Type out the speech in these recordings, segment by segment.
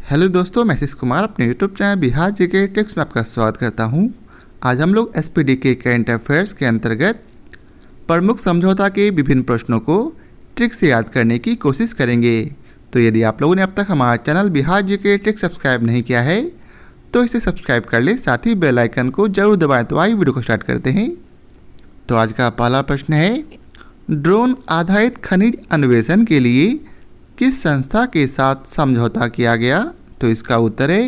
Hello दोस्तों, मैं आशीष कुमार अपने YouTube channel Bihar GK tricks में आपका स्वागत करता हूं। आज हम लोग एसपीडी के करंट अफेयर्स के अंतर्गत प्रमुख समझौता के विभिन्न प्रश्नों को ट्रिक से याद करने की कोशिश करेंगे। तो यदि आप लोगों ने अब तक हमारा channel Bihar GK tricks subscribe नहीं किया है तो इसे सब्सक्राइब कर ले, साथ ही बेल आइकन को जरूर दबाएं। तो आइए वीडियो को स्टार्ट करते हैं। तो आज का पहला प्रश्न है, ड्रोन आधारित खनिज अन्वेषण के लिए किस संस्था के साथ समझौता किया गया? तो इसका उत्तर है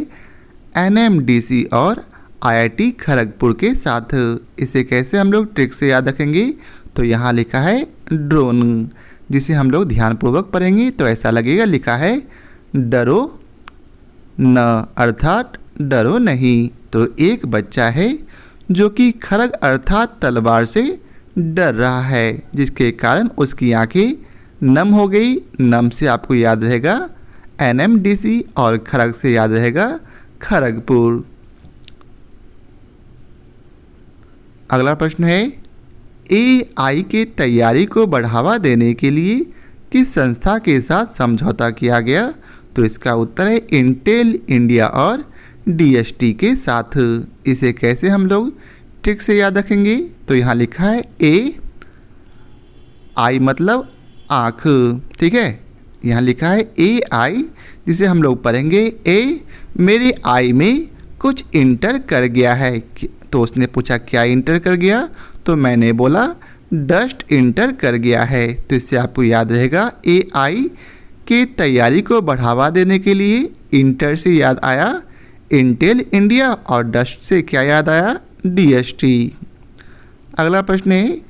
एनएमडीसी और आईआईटी खड़गपुर के साथ। इसे कैसे हम लोग ट्रिक से याद रखेंगे? तो यहाँ लिखा है ड्रोन, जिसे हम लोग ध्यानपूर्वक पढ़ेंगे तो ऐसा लगेगा लिखा है डरो न, अर्थात डरो नहीं। तो एक बच्चा है जो कि खड़ग अर्थात तलवार से डर रहा है, जिसके कारण उसकी आंखें नम हो गई। नम से आपको याद रहेगा एनएमडीसी और खड़ग से याद रहेगा खड़गपुर। अगला प्रश्न है, एआई के तैयारी को बढ़ावा देने के लिए किस संस्था के साथ समझौता किया गया? तो इसका उत्तर है इंटेल इंडिया और डीएसटी के साथ। इसे कैसे हम लोग ट्रिक से याद रखेंगे? तो यहाँ लिखा है ए आई मतलब आँख, ठीक है। यहाँ लिखा है ए आई, जिसे हम लोग पढ़ेंगे ए मेरे आई में कुछ इंटर कर गया है। तो उसने पूछा क्या इंटर कर गया? तो मैंने बोला डस्ट इंटर कर गया है। तो इससे आपको याद रहेगा ए आई के तैयारी को बढ़ावा देने के लिए इंटर से याद आया इंटेल इंडिया और डस्ट से क्या याद आया? डीएसटी। अगला प्रश्न है,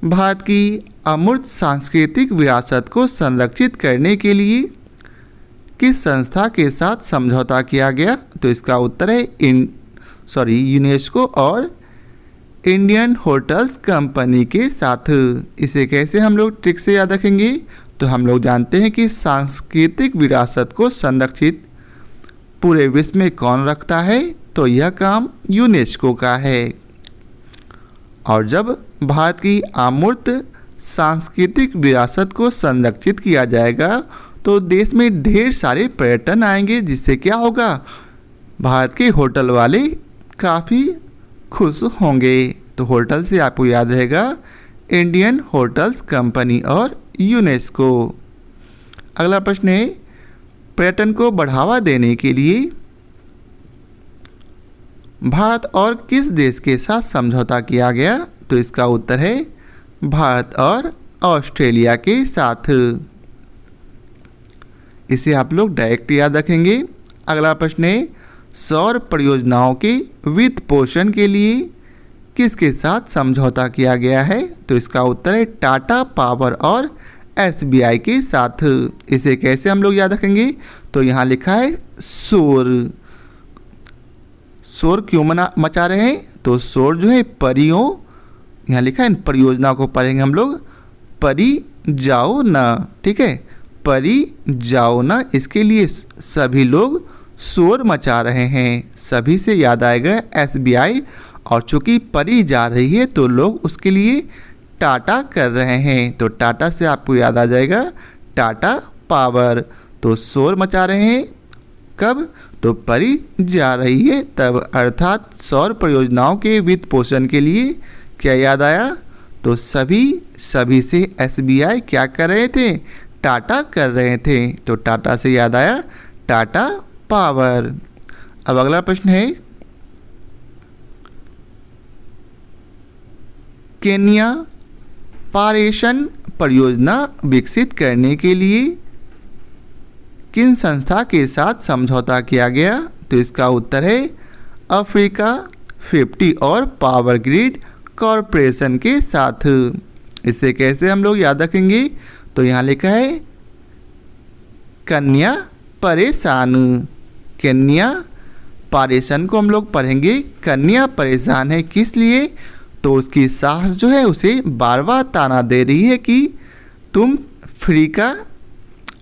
भारत की अमूर्त सांस्कृतिक विरासत को संरक्षित करने के लिए किस संस्था के साथ समझौता किया गया? तो इसका उत्तर है यूनेस्को और इंडियन होटल्स कंपनी के साथ। इसे कैसे हम लोग ट्रिक से याद रखेंगे? तो हम लोग जानते हैं कि सांस्कृतिक विरासत को संरक्षित पूरे विश्व में कौन रखता है? तो यह काम यूनेस्को का है। और जब भारत की अमूर्त सांस्कृतिक विरासत को संरक्षित किया जाएगा तो देश में ढेर सारे पर्यटन आएंगे, जिससे क्या होगा? भारत के होटल वाले काफ़ी खुश होंगे। तो होटल से आपको याद रहेगा इंडियन होटल्स कंपनी और यूनेस्को। अगला प्रश्न है, पर्यटन को बढ़ावा देने के लिए भारत और किस देश के साथ समझौता किया गया? तो इसका उत्तर है भारत और ऑस्ट्रेलिया के साथ। इसे आप लोग डायरेक्ट याद रखेंगे। अगला प्रश्न है, सौर परियोजनाओं के वित्त पोषण के लिए किसके साथ समझौता किया गया है? तो इसका उत्तर है टाटा पावर और एसबीआई के साथ। इसे कैसे हम लोग याद रखेंगे? तो यहाँ लिखा है शोर क्यों मचा रहे हैं? तो शोर जो है परियों, यहाँ लिखा है इन परियोजना को पढ़ेंगे हम लोग परी जाओ ना, ठीक है, परी जाओ ना। इसके लिए सभी लोग शोर मचा रहे हैं। सभी से याद आएगा एसबीआई, और चूँकि परी जा रही है तो लोग उसके लिए टाटा कर रहे हैं। तो टाटा से आपको याद आ जाएगा टाटा पावर। तो शोर मचा रहे हैं कब? तो परी जा रही है तब, अर्थात सौर परियोजनाओं के वित्त पोषण के लिए क्या याद आया? तो सभी से एसबीआई क्या कर रहे थे? टाटा कर रहे थे। तो टाटा से याद आया टाटा पावर। अब अगला प्रश्न है, केन्या पारेषण परियोजना विकसित करने के लिए किन संस्था के साथ समझौता किया गया? तो इसका उत्तर है अफ्रीका 50 और पावर ग्रिड कॉरपोरेशन के साथ। इसे कैसे हम लोग याद रखेंगे? तो यहाँ लिखा है कन्या परेशान। कन्या पारेषण को हम लोग पढ़ेंगे कन्या परेशान है किस लिए? तो उसकी सास जो है उसे बार बार ताना दे रही है कि तुम फ्री का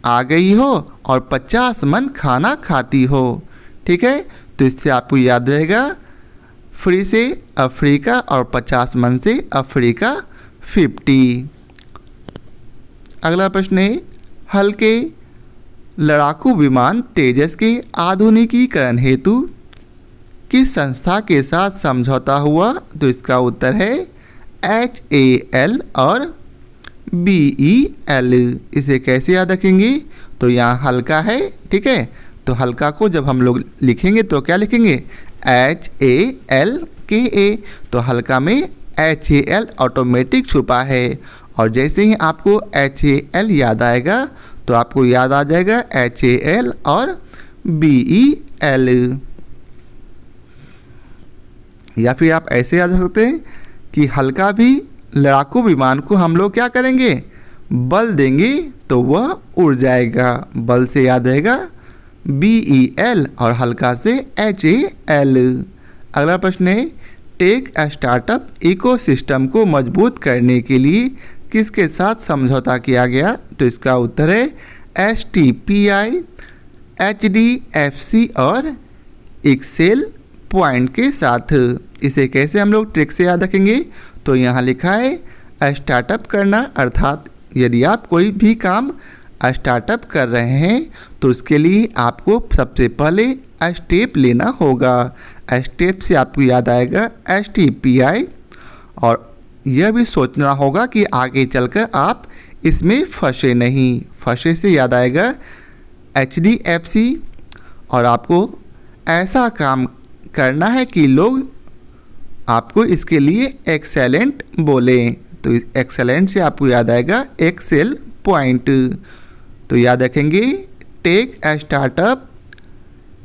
आ गई हो और 50 मन खाना खाती हो, ठीक है। तो इससे आपको याद रहेगा फ्री से अफ्रीका और 50 मन से अफ्रीका 50। अगला प्रश्न है, हल्के लड़ाकू विमान तेजस के आधुनिकीकरण हेतु किस संस्था के साथ समझौता हुआ? तो इसका उत्तर है HAL और BEL। इसे कैसे याद रखेंगे? तो यहाँ हल्का है, ठीक है, तो हल्का को जब हम लोग लिखेंगे तो क्या लिखेंगे? HALKA। तो हल्का में HAL ऑटोमेटिक छुपा है, और जैसे ही आपको HAL याद आएगा तो आपको याद आ जाएगा HAL और BEL। या फिर आप ऐसे याद रख सकते हैं कि हल्का भी लड़ाकू विमान को हम लोग क्या करेंगे? बल देंगे तो वह उड़ जाएगा। बल से याद आएगा BEL और हल्का से HAL। अगला प्रश्न है, टेक स्टार्टअप इकोसिस्टम को मजबूत करने के लिए किसके साथ समझौता किया गया? तो इसका उत्तर है STPI, HDFC और एक्सेल पॉइंट के साथ। इसे कैसे हम लोग ट्रिक से याद रखेंगे? तो यहाँ लिखा है स्टार्टअप करना, अर्थात यदि आप कोई भी काम स्टार्टअप कर रहे हैं तो उसके लिए आपको सबसे पहले स्टेप लेना होगा। स्टेप से आपको याद आएगा STPI, और यह भी सोचना होगा कि आगे चलकर आप इसमें फंसे नहीं। फंसे से याद आएगा HDFC, और आपको ऐसा काम करना है कि लोग आपको इसके लिए एक्सेलेंट बोलें। तो एक्सेलेंट से आपको याद आएगा एक्सेल पॉइंट। तो याद रखेंगे टेक स्टार्टअप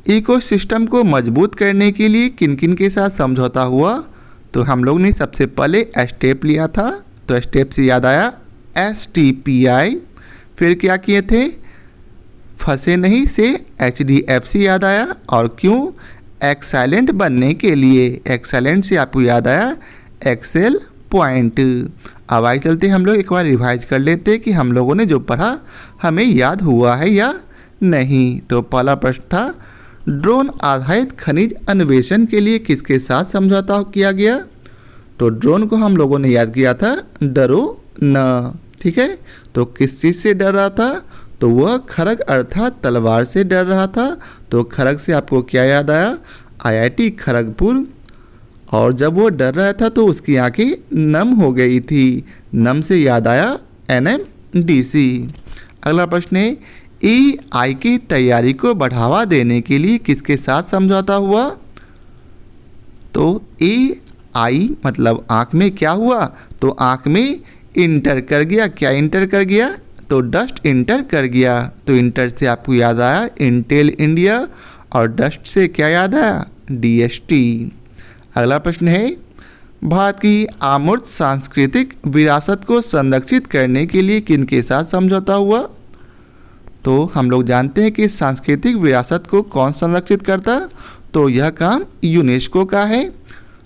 इकोसिस्टम को मजबूत करने के लिए किन किन के साथ समझौता हुआ? तो हम लोग ने सबसे पहले स्टेप लिया था, तो स्टेप से याद आया STPI। फिर क्या किए थे? फंसे नहीं से HDFC याद आया, और क्यों? एक्सेलेंट बनने के लिए। एक्सेलेंट से आपको याद आया एक्सेल पॉइंट। अब आइए चलते हम लोग एक बार रिवाइज कर लेते कि हम लोगों ने जो पढ़ा हमें याद हुआ है या नहीं। तो पहला प्रश्न था, ड्रोन आधारित खनिज अन्वेषण के लिए किसके साथ समझौता किया गया? तो ड्रोन को हम लोगों ने याद किया था डरो न, ठीक है। तो किस चीज़ से डर रहा था? तो वह खड़ग अर्थात तलवार से डर रहा था। तो खड़ग से आपको क्या याद आया? IIT खड़गपुर। और जब वो डर रहा था तो उसकी आंखें नम हो गई थी। नम से याद आया NMDC। अगला प्रश्न है, AI की तैयारी को बढ़ावा देने के लिए किसके साथ समझौता हुआ? तो AI मतलब आँख में क्या हुआ? तो आँख में इंटर कर गया। क्या इंटर कर गया? तो डस्ट इंटर कर गया। तो इंटर से आपको याद आया इंटेल इंडिया, और डस्ट से क्या याद आया? DST। अगला प्रश्न है, भारत की अमूर्त सांस्कृतिक विरासत को संरक्षित करने के लिए किनके साथ समझौता हुआ? तो हम लोग जानते हैं कि सांस्कृतिक विरासत को कौन संरक्षित करता? तो यह काम यूनेस्को का है।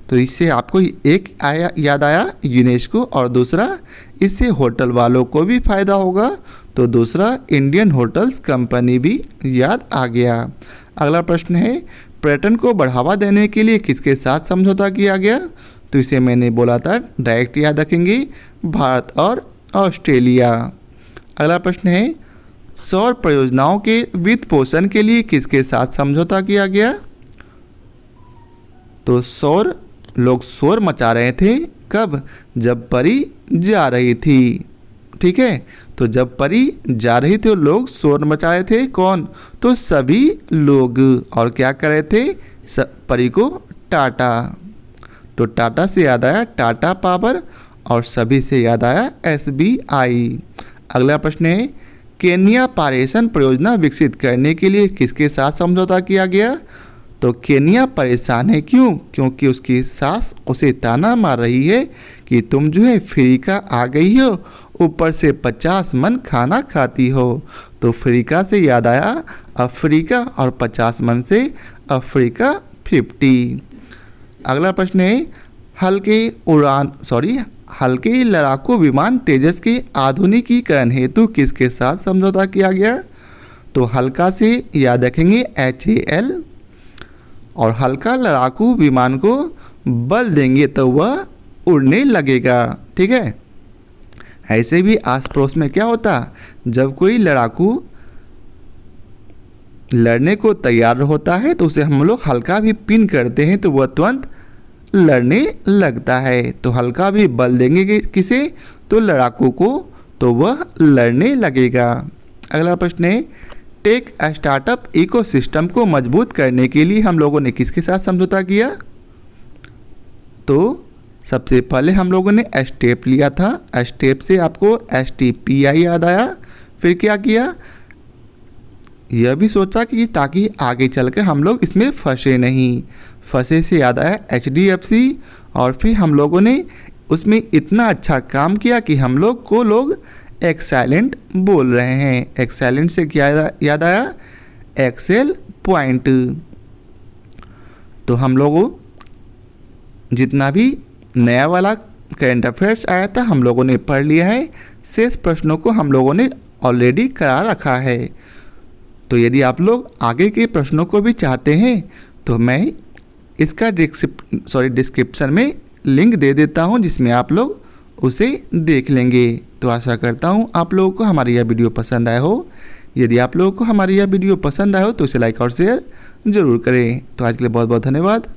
तो इससे आपको एक याद आया यूनेस्को, और दूसरा इससे होटल वालों को भी फ़ायदा होगा। तो दूसरा इंडियन होटल्स कंपनी भी याद आ गया। अगला प्रश्न है, पर्यटन को बढ़ावा देने के लिए किसके साथ समझौता किया गया? तो इसे मैंने बोला था डायरेक्ट याद रखेंगे, भारत और ऑस्ट्रेलिया। अगला प्रश्न है, सौर परियोजनाओं के वित्त पोषण के लिए किसके साथ समझौता किया गया? तो लोग शोर मचा रहे थे कब? जब परी जा रही थी, ठीक है। तो जब परी जा रही थी तो लोग शोर मचा रहे थे। कौन? तो सभी लोग। और क्या कर रहे थे? परी को टाटा। तो टाटा से याद आया टाटा पावर, और सभी से याद आया SBI। अगला प्रश्न है, केन्या पारेषण परियोजना विकसित करने के लिए किसके साथ समझौता किया गया? तो केन्या परेशान है क्यों? क्योंकि उसकी सास उसे ताना मार रही है कि तुम जो है अफ्रीका आ गई हो, ऊपर से 50 मन खाना खाती हो। तो अफ्रीका से याद आया अफ्रीका, और 50 मन से अफ्रीका 50। अगला प्रश्न है, हल्के लड़ाकू विमान तेजस के आधुनिकीकरण हेतु किसके साथ समझौता किया गया? तो हल्का से याद रखेंगे HAL, और हल्का लड़ाकू विमान को बल देंगे तो वह उड़ने लगेगा, ठीक है। ऐसे भी आस पड़ोस में क्या होता, जब कोई लड़ाकू लड़ने को तैयार होता है तो उसे हम लोग हल्का भी पिन करते हैं तो वह तुरंत लड़ने लगता है। तो हल्का भी बल देंगे किसे, तो लड़ाकू को, तो वह लड़ने लगेगा। अगला प्रश्न है, टेक स्टार्टअप इकोसिस्टम को मजबूत करने के लिए हम लोगों ने किसके साथ समझौता किया? तो सबसे पहले हम लोगों ने स्टेप लिया था। स्टेप से आपको STPI याद आया। फिर क्या किया, यह भी सोचा कि ताकि आगे चलकर हम लोग इसमें फंसे नहीं। फंसे से याद आया HDFC। और फिर हम लोगों ने उसमें इतना अच्छा काम किया कि हम लोग को लोग एक्सेलेंट बोल रहे हैं। एक्सेलेंट से क्या याद आया, एक्सेल पॉइंट। तो हम लोगों जितना भी नया वाला करंट अफेयर्स आया था हम लोगों ने पढ़ लिया है। शेष प्रश्नों को हम लोगों ने ऑलरेडी करा रखा है। तो यदि आप लोग आगे के प्रश्नों को भी चाहते हैं तो मैं इसका डिस्क्रिप्शन में लिंक दे देता हूं, जिसमें आप लोग उसे देख लेंगे। तो आशा करता हूं आप लोगों को हमारी यह वीडियो पसंद आया हो। यदि आप लोगों को हमारी यह वीडियो पसंद आया हो तो इसे लाइक और शेयर ज़रूर करें। तो आज के लिए बहुत बहुत धन्यवाद।